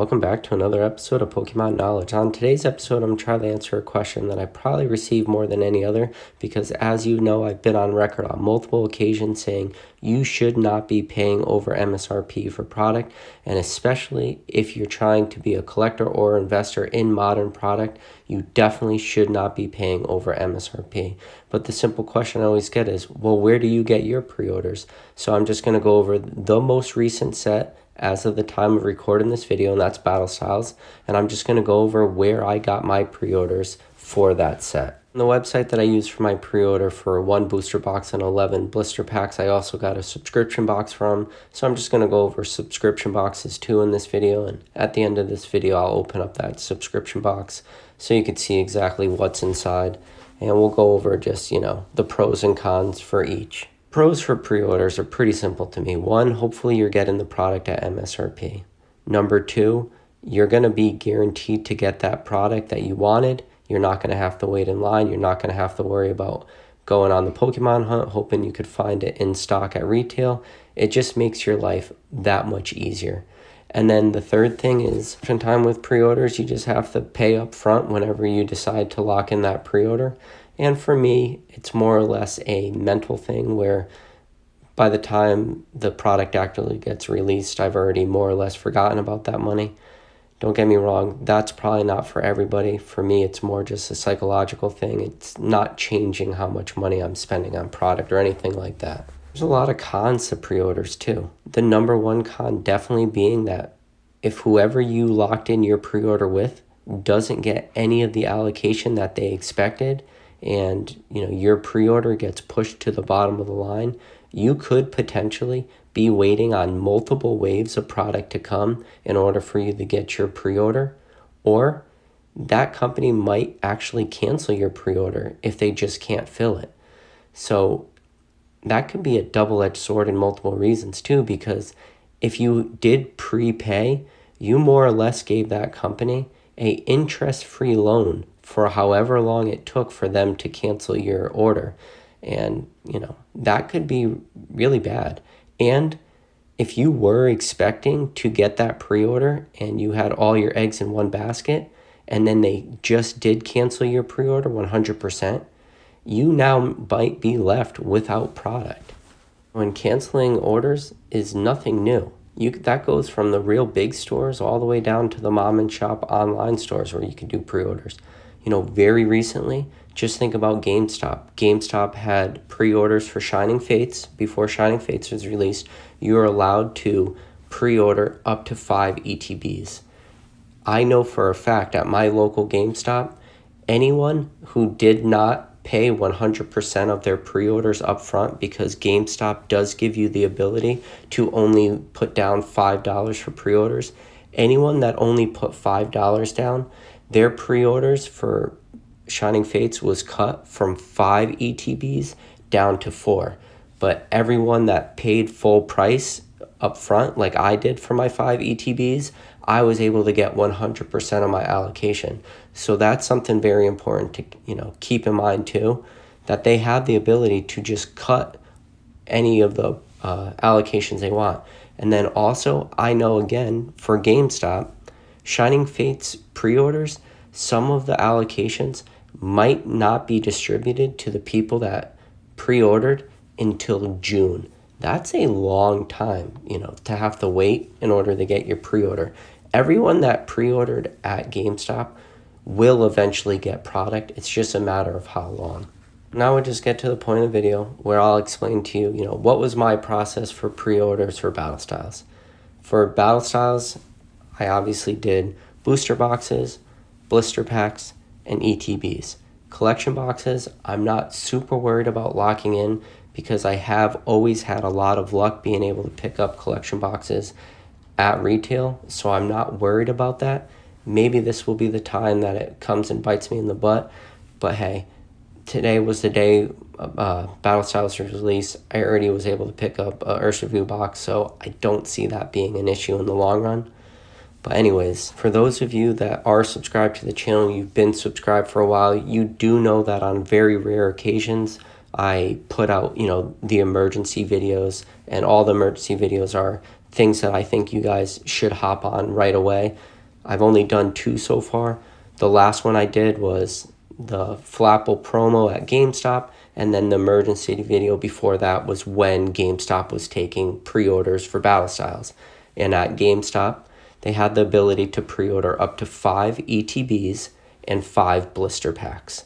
Welcome back to another episode of Pokemon Knowledge. On today's episode, I'm trying to answer a question that I probably received more than any other because, as you know, I've been on record on multiple occasions saying you should not be paying over MSRP for product, and especially if you're trying to be a collector or investor in modern product, you definitely should not be paying over MSRP. But the simple question I always get is, well, where do you get your pre-orders? So I'm just going to go over the most recent set as of the time of recording this video, and that's Battle Styles, and I'm just going to go over where I got my pre-orders for that set. On the website that I use for my pre-order for 1 booster box and 11 blister packs, I also got a subscription box from, so I'm just going to go over subscription boxes too in this video, and at the end of this video I'll open up that subscription box so you can see exactly what's inside, and we'll go over just, the pros and cons for each. Pros for pre-orders are pretty simple to me. 1, hopefully you're getting the product at MSRP. Number 2, you're going to be guaranteed to get that product that you wanted. You're not going to have to wait in line. You're not going to have to worry about going on the Pokemon hunt, hoping you could find it in stock at retail. It just makes your life that much easier. And then the third thing is, time with pre-orders, you just have to pay up front whenever you decide to lock in that pre-order. And for me, it's more or less a mental thing where by the time the product actually gets released, I've already more or less forgotten about that money. Don't get me wrong, that's probably not for everybody. For me, it's more just a psychological thing. It's not changing how much money I'm spending on product or anything like that. There's a lot of cons to pre-orders too. The number one con definitely being that if whoever you locked in your pre-order with doesn't get any of the allocation that they expected, and your pre-order gets pushed to the bottom of the line, you could potentially be waiting on multiple waves of product to come in order for you to get your pre-order, or that company might actually cancel your pre-order if they just can't fill it. So that could be a double-edged sword in multiple reasons too, because if you did prepay, you more or less gave that company a interest-free loan for however long it took for them to cancel your order. And, that could be really bad. And if you were expecting to get that pre-order and you had all your eggs in one basket, and then they just did cancel your pre-order 100%, you now might be left without product. When canceling orders is nothing new. That goes from the real big stores all the way down to the mom and shop online stores where you can do pre-orders. Very recently, just think about GameStop. GameStop had pre-orders for Shining Fates. Before Shining Fates was released, you were allowed to pre-order up to 5 ETBs. I know for a fact at my local GameStop, anyone who did not pay 100% of their pre-orders up front, because GameStop does give you the ability to only put down $5 for pre-orders, anyone that only put $5 down, their pre-orders for Shining Fates was cut from 5 ETBs down to 4. But everyone that paid full price up front, like I did for my 5 ETBs, I was able to get 100% of my allocation. So that's something very important to keep in mind too, that they have the ability to just cut any of the allocations they want. And then also, I know again, for GameStop, Shining Fates pre-orders, some of the allocations might not be distributed to the people that pre-ordered until June. That's a long time, to have to wait in order to get your pre-order. Everyone that pre-ordered at GameStop will eventually get product. It's just a matter of how long. Now we'll just get to the point of the video where I'll explain to you, what was my process for pre-orders for Battle Styles. For Battle Styles, I obviously did booster boxes, blister packs, and ETBs. Collection boxes, I'm not super worried about locking in because I have always had a lot of luck being able to pick up collection boxes at retail, so I'm not worried about that. Maybe this will be the time that it comes and bites me in the butt, but hey, today was the day Battle Styles was released. I already was able to pick up a Urshifu box, so I don't see that being an issue in the long run. But anyways, for those of you that are subscribed to the channel, you've been subscribed for a while, you do know that on very rare occasions, I put out, the emergency videos, and all the emergency videos are things that I think you guys should hop on right away. I've only done 2 so far. The last one I did was the Flapple promo at GameStop, and then the emergency video before that was when GameStop was taking pre-orders for Battle Styles. And at GameStop, they had the ability to pre-order up to 5 ETBs and 5 blister packs.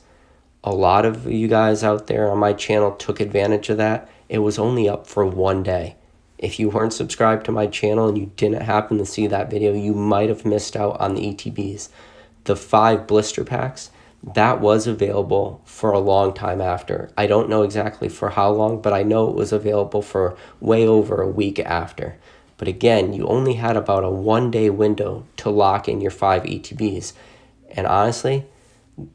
A lot of you guys out there on my channel took advantage of that. It was only up for 1 day. If you weren't subscribed to my channel and you didn't happen to see that video, you might have missed out on the ETBs. The 5 blister packs, that was available for a long time after. I don't know exactly for how long, but I know it was available for way over a week after. But again, you only had about a 1 day window to lock in your 5 ETBs. And honestly,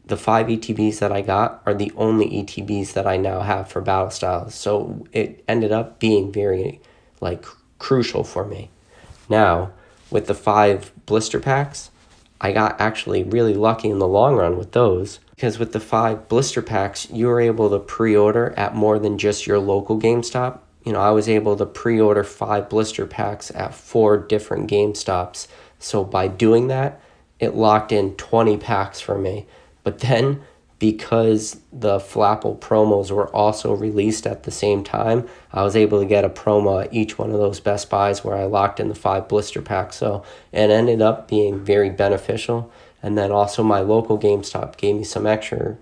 the 5 ETBs that I got are the only ETBs that I now have for Battle Styles. So it ended up being very crucial for me. Now, with the 5 blister packs, I got actually really lucky in the long run with those, because with the 5 blister packs, you were able to pre-order at more than just your local GameStop. I was able to pre-order 5 blister packs at 4 different GameStops. So by doing that, it locked in 20 packs for me. But then, because the Flapple promos were also released at the same time, I was able to get a promo at each one of those Best Buys where I locked in the 5 blister packs. So it ended up being very beneficial. And then also my local GameStop gave me some extra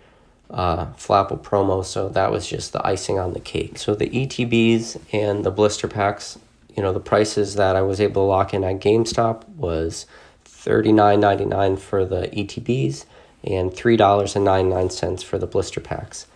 Flapple promos, so that was just the icing on the cake. So the ETBs and the blister packs, the prices that I was able to lock in at GameStop was $39.99 for the ETBs and $3.99 for the blister packs.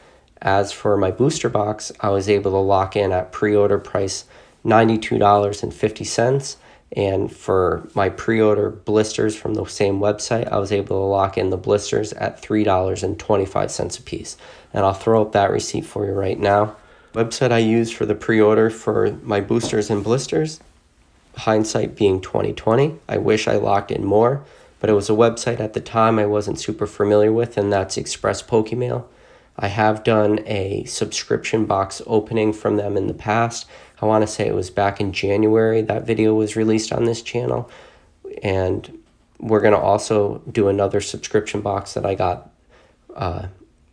As for my booster box, I was able to lock in at pre-order price $92.50, and for my pre-order blisters from the same website, I was able to lock in the blisters at $3.25 a piece. And I'll throw up that receipt for you right now. Website I used for the pre-order for my boosters and blisters, hindsight being 2020, I wish I locked in more, but it was a website at the time I wasn't super familiar with, and that's Express Pokemail. I have done a subscription box opening from them in the past. I want to say it was back in January that video was released on this channel. And we're going to also do another subscription box that I got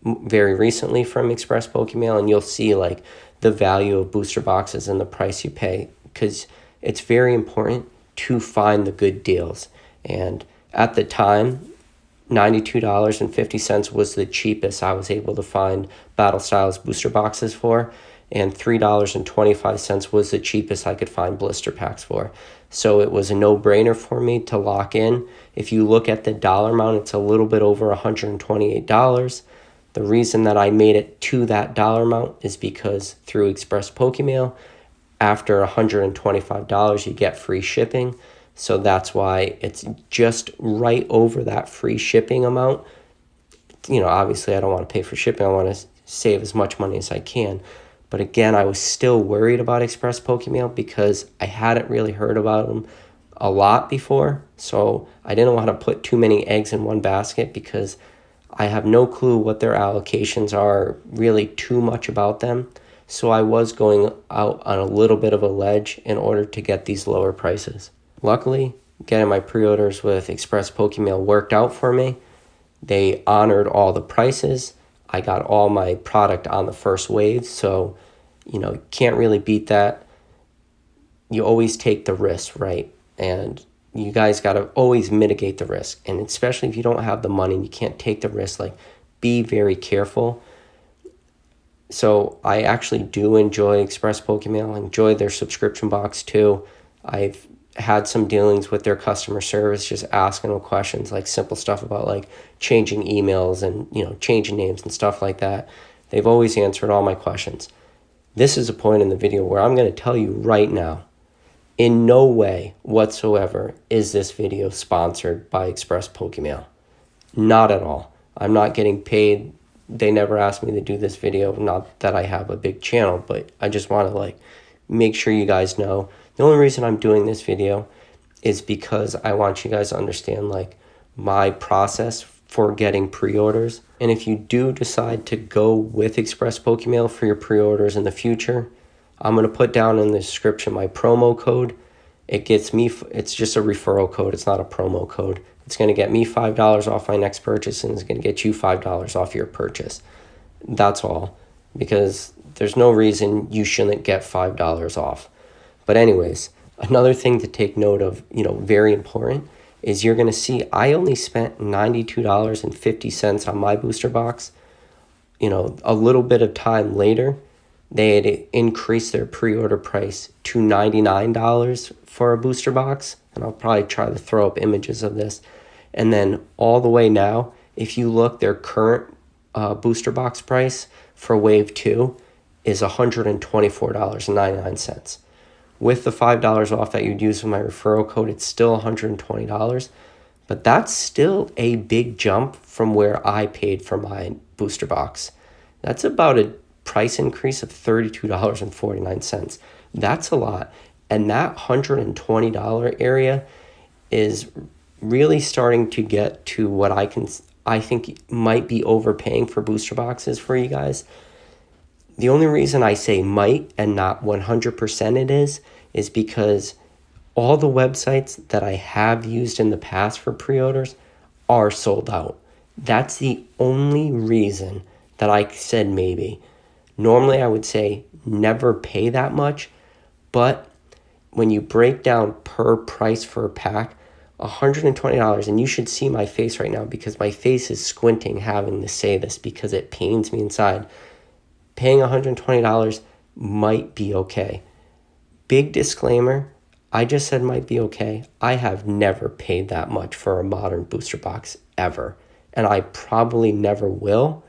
very recently from Express Pokemail, and you'll see the value of booster boxes and the price you pay, because it's very important to find the good deals. And at the time, $92.50 was the cheapest I was able to find Battle Styles booster boxes for, and $3.25 was the cheapest I could find blister packs for. So it was a no-brainer for me to lock in. If you look at the dollar amount, it's a little bit over $128. The reason that I made it to that dollar amount is because through Express Pokemail, after $125, you get free shipping. So that's why it's just right over that free shipping amount. Obviously I don't want to pay for shipping. I want to save as much money as I can. But again, I was still worried about Express Pokemail because I hadn't really heard about them a lot before. So I didn't want to put too many eggs in one basket, because I have no clue what their allocations are, really too much about them. So I was going out on a little bit of a ledge in order to get these lower prices. Luckily, getting my pre-orders with Express Pokemail worked out for me. They honored all the prices. I got all my product on the first wave, so, you can't really beat that. You always take the risk, right? And you guys got to always mitigate the risk. And especially if you don't have the money and you can't take the risk, be very careful. So I actually do enjoy Express Pokemail. I enjoy their subscription box too. I've had some dealings with their customer service, just asking them questions, simple stuff about changing emails and changing names and stuff like that. They've always answered all my questions. This is a point in the video where I'm going to tell you right now, in no way whatsoever is this video sponsored by Express Pokemail. Not at all. I'm not getting paid. They never asked me to do this video. Not that I have a big channel, but I just want to make sure you guys know. The only reason I'm doing this video is because I want you guys to understand my process for getting pre-orders. And if you do decide to go with Express Pokemail for your pre-orders in the future, I'm going to put down in the description my promo code. It gets me, it's just a referral code. It's not a promo code. It's going to get me $5 off my next purchase, and it's going to get you $5 off your purchase. That's all, because there's no reason you shouldn't get $5 off. But anyways, another thing to take note of, very important, is you're going to see I only spent $92.50 on my booster box. A little bit of time later, they had increased their pre-order price to $99 for a booster box. And I'll probably try to throw up images of this. And then all the way now, if you look, their current booster box price for Wave 2 is $124.99. With the $5 off that you'd use with my referral code, it's still $120. But that's still a big jump from where I paid for my booster box. That's about a price increase of $32.49. That's a lot. And that $120 area is really starting to get to what I think might be overpaying for booster boxes for you guys. The only reason I say might and not 100% it is because all the websites that I have used in the past for pre-orders are sold out. That's the only reason that I said maybe. Normally I would say never pay that much, but when you break down per price for a pack, $120, and you should see my face right now because my face is squinting having to say this because it pains me inside. Paying $120 might be okay. Big disclaimer, I just said might be okay. I have never paid that much for a modern booster box ever, and I probably never will.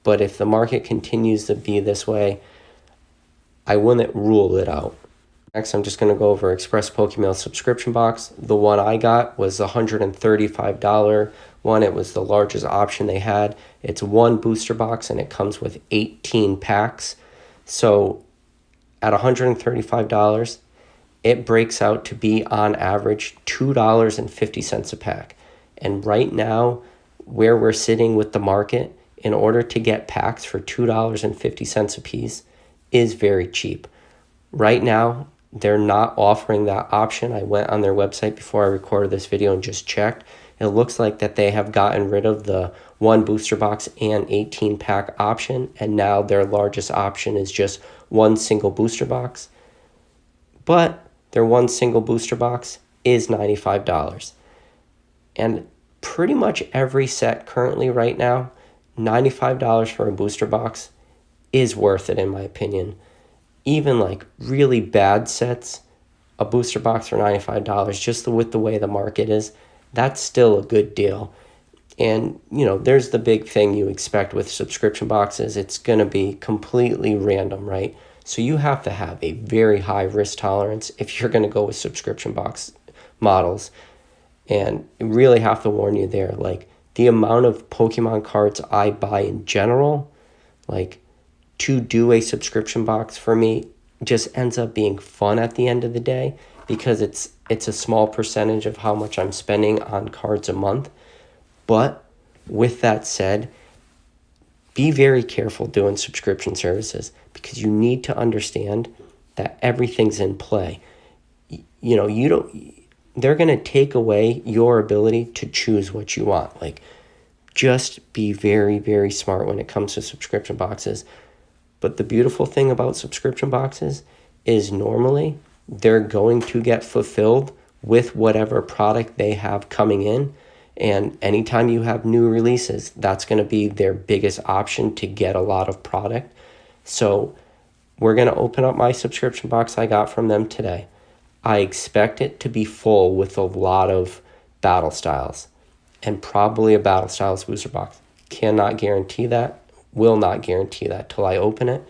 But if the market continues to be this way, I wouldn't rule it out. Next, I'm just going to go over Express Pokemail subscription box. The one I got was the $135 one. It was the largest option they had. It's one booster box, and it comes with 18 packs. So at $135, it breaks out to be on average $2.50 a pack. And right now, where we're sitting with the market, in order to get packs for $2.50 a piece is very cheap. Right now, they're not offering that option. I went on their website before I recorded this video and just checked. It looks like that they have gotten rid of the one booster box and 18 pack option, and now their largest option is just one single booster box. But their one single booster box is $95. And pretty much every set currently right now, $95 for a booster box is worth it in my opinion. Even like really bad sets, a booster box for $95, just with the way the market is, that's still a good deal. And, there's the big thing you expect with subscription boxes. It's going to be completely random, right? So you have to have a very high risk tolerance if you're going to go with subscription box models. And I really have to warn you there, like the amount of Pokemon cards I buy in general, like to do a subscription box for me just ends up being fun at the end of the day because it's a small percentage of how much I'm spending on cards a month. But with that said, be very careful doing subscription services because you need to understand that everything's in play. They're going to take away your ability to choose what you want. Like, just be very, very smart when it comes to subscription boxes. But the beautiful thing about subscription boxes is normally they're going to get fulfilled with whatever product they have coming in. And anytime you have new releases, that's going to be their biggest option to get a lot of product. So we're going to open up my subscription box I got from them today. I expect it to be full with a lot of battle styles and probably a battle styles booster box. Cannot guarantee that. Will not guarantee that till I open it.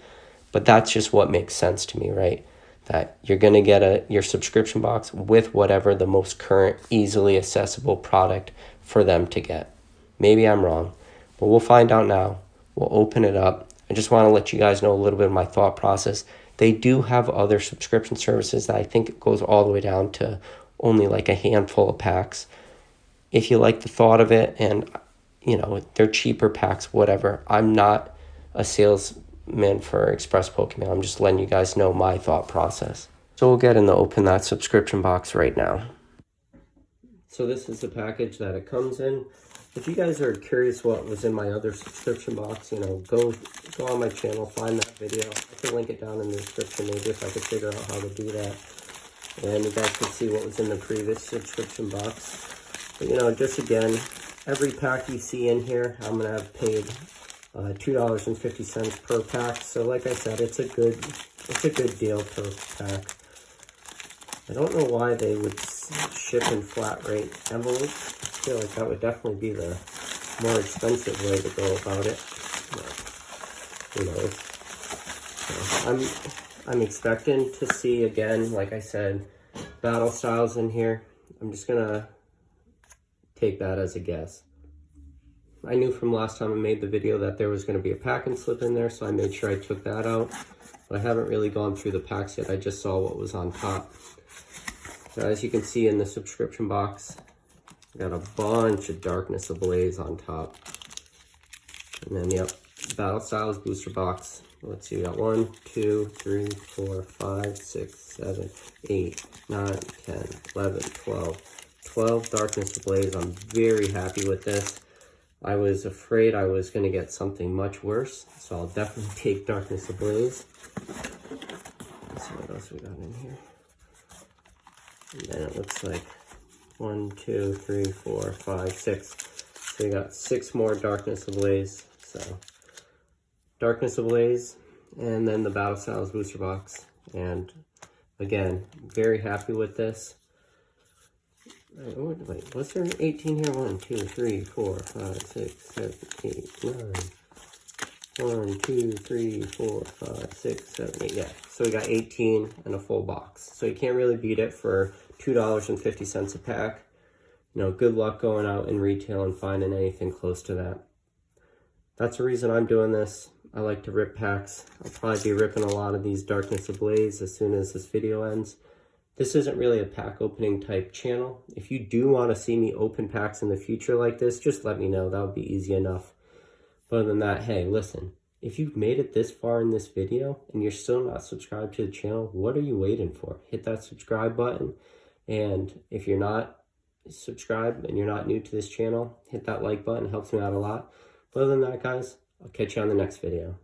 But that's just what makes sense to me, right? That you're going to get your subscription box with whatever the most current, easily accessible product for them to get. Maybe I'm wrong, but we'll find out now. We'll open it up. I just want to let you guys know a little bit of my thought process. They do have other subscription services that I think it goes all the way down to only like a handful of packs. If you like the thought of it and, they're cheaper packs, whatever. I'm not a salesman for Express Pokemon. I'm just letting you guys know my thought process. So we'll get in to open that subscription box right now. So this is the package that it comes in. If you guys are curious what was in my other subscription box, you know, go on my channel, find that video. I can link it down in the description maybe if I could figure out how to do that. And you guys can see what was in the previous subscription box. But, you know, just again, every pack you see in here, I'm going to have paid $2.50 per pack. So like I said, it's a good deal per pack. I don't know why they would ship in flat rate envelopes. I feel like that would definitely be the more expensive way to go about it. But, who knows? So I'm expecting to see, again, like I said, battle styles in here. I'm just gonna take that as a guess. I knew from last time I made the video that there was going to be a pack and slip in there, so I made sure I took that out. But I haven't really gone through the packs yet. I just saw what was on top. So as you can see in the subscription box, I got a bunch of Darkness Ablaze on top. And then, yep, Battle Styles booster box. Let's see, we got 1, 2, 3, 4, 5, 6, 7, 8, 9, 10, 11, 12 Darkness Ablaze. I'm very happy with this. I was afraid I was going to get something much worse, so I'll definitely take Darkness Ablaze. Let's see what else we got in here. And then it looks like 1, 2, 3, 4, 5, 6. So we got 6 more Darkness Ablaze. So Darkness Ablaze, and then the Battle Styles booster box. And again, very happy with this. Wait, was there 18 here? 1, 2, 3, 4, 5, 6, 7, 8, 9. 1, 2, 3, 4, 5, 6, 7, 8. Yeah, so we got 18 and a full box. So you can't really beat it for $2.50 a pack. You know, good luck going out in retail and finding anything close to that. That's the reason I'm doing this. I like to rip packs. I'll probably be ripping a lot of these Darkness Ablaze as soon as this video ends. This isn't really a pack opening type channel. If you do want to see me open packs in the future like this, just let me know. That would be easy enough. But other than that, hey, listen, if you've made it this far in this video and you're still not subscribed to the channel, what are you waiting for? Hit that subscribe button. And if you're not subscribed and you're not new to this channel, hit that like button. It helps me out a lot. But other than that, guys, I'll catch you on the next video.